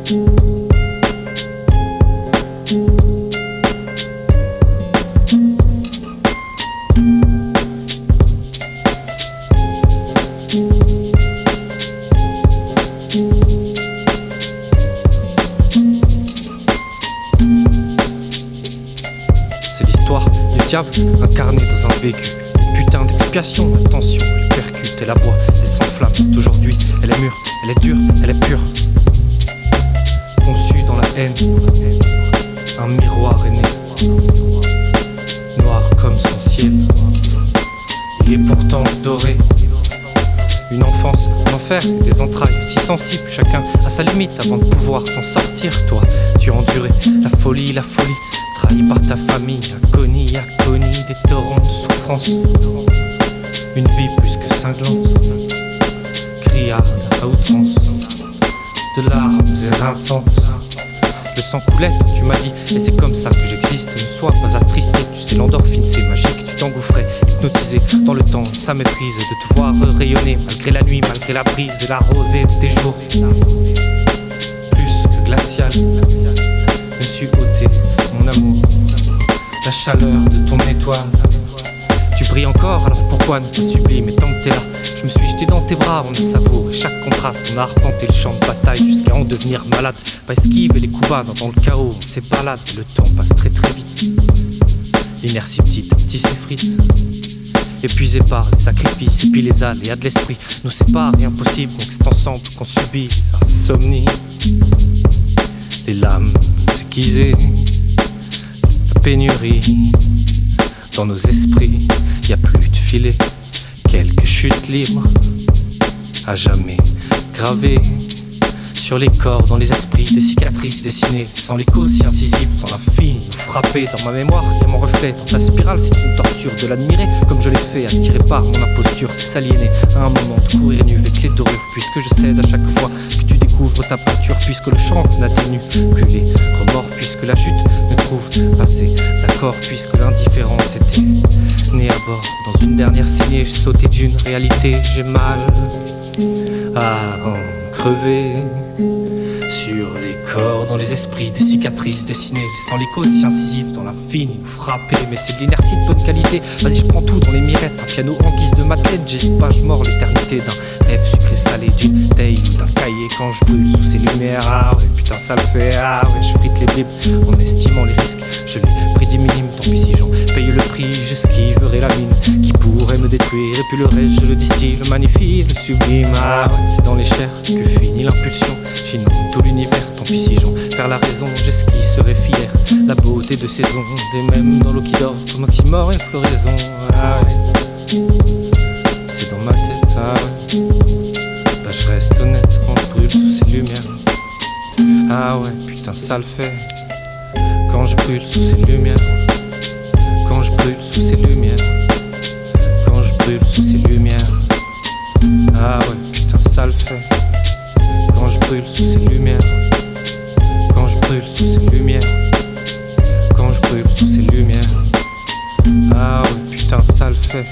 C'est l'histoire du diable incarné dans un vécu. Une putain d'expiation, attention, elle percute, elle aboie, elle s'enflamme. C'est aujourd'hui, elle est mûre, elle est dure, elle est pure. Conçue dans la haine, un miroir est né. Noir comme son ciel, il est pourtant doré. Une enfance en enfer, des entrailles si sensibles. Chacun a sa limite avant de pouvoir s'en sortir. Toi, tu as enduré la folie, trahi par ta famille, agonie, des torrents de souffrance. Une vie plus que cinglante, criarde à outrance, de larmes éreintantes. Le sang coulait, tu m'as dit, et c'est comme ça que j'existe. Ne sois pas attristé, tu sais l'endorphine c'est magique. Tu t'engouffrais, hypnotisé dans le temps, ça méprise de te voir rayonner malgré la nuit, malgré la brise et la rosée de tes jours. Plus que glacial, me suis ôté mon amour, la chaleur de ton étoile. Tu brilles encore, alors pourquoi ne pas sublimer tant que t'es là? Je me suis jeté dans tes bras, on a savouré chaque contraste. On a arpenté le champ de bataille jusqu'à en devenir malade. Pas esquiver les coups bas dans le chaos, on s'ébalade. Le temps passe très très vite, l'inertie petit à petit s'effrite. Épuisé par les sacrifices et puis les aléas de l'esprit nous séparent, rien possible, donc c'est ensemble qu'on subit les insomnies. Les lames aiguisées, la pénurie. Dans nos esprits, y a plus de filet, quelques chutes libres, à jamais gravées sur les corps, dans les esprits, des cicatrices dessinées, sans l'écho si incisif dans l'infini, frappé dans ma mémoire, y a mon reflet dans ta spirale, c'est une torture de l'admirer, comme je l'ai fait, attiré par mon imposture, c'est s'aliéner à un moment de courir nu avec les dorures, puisque je cède à chaque fois que tu découvres ta peinture, puisque le chant n'atténue plus les remords, puisque la chute ne trouve pas ses accords, puisque l'indifférence était née à bord. Dans une dernière saignée, j'ai sauté d'une réalité, j'ai mal à en crever. Sur les corps, dans les esprits, des cicatrices dessinées, laissant l'écho si incisif dans l'infini nous frapper. Mais c'est de l'inertie de bonne qualité, vas-y je prends tout dans les mirettes. Un piano en guise de maquette, j'hésite pas, je mords l'éternité d'un rêve sucré salé, d'une taille ou d'un cahier quand je brûle sous ces lumières. Ah ouais, putain ça le fait, ah ouais, je frite les bribes en estimant les risques. Je l'ai pris 10 minimes, tant pis si j'en paye le prix. J'esquiverai la mine qui pourrait me détruire, et puis le reste je le distille, le magnifie, le sublime. Ah ouais, c'est dans les chairs que finit l'impulsion. J'inonde tout l'univers, tant pis si j'en perds la raison, j'esquisserai fier la beauté de saison, des mêmes dans l'eau qui dort, comme oxymore et floraison. Ah ouais, c'est dans ma tête, ah ouais, bah je reste honnête quand je brûle sous ces lumières. Ah ouais, putain ça le fait, quand je brûle sous ces lumières, quand je brûle sous ces lumières, quand je brûle sous ces lumières. Ah ouais, putain ça le fait, quand je brûle sous ces lumières, quand je brûle sous ces lumières, quand je brûle sous ces lumières. Ah ouais, putain ça le fait.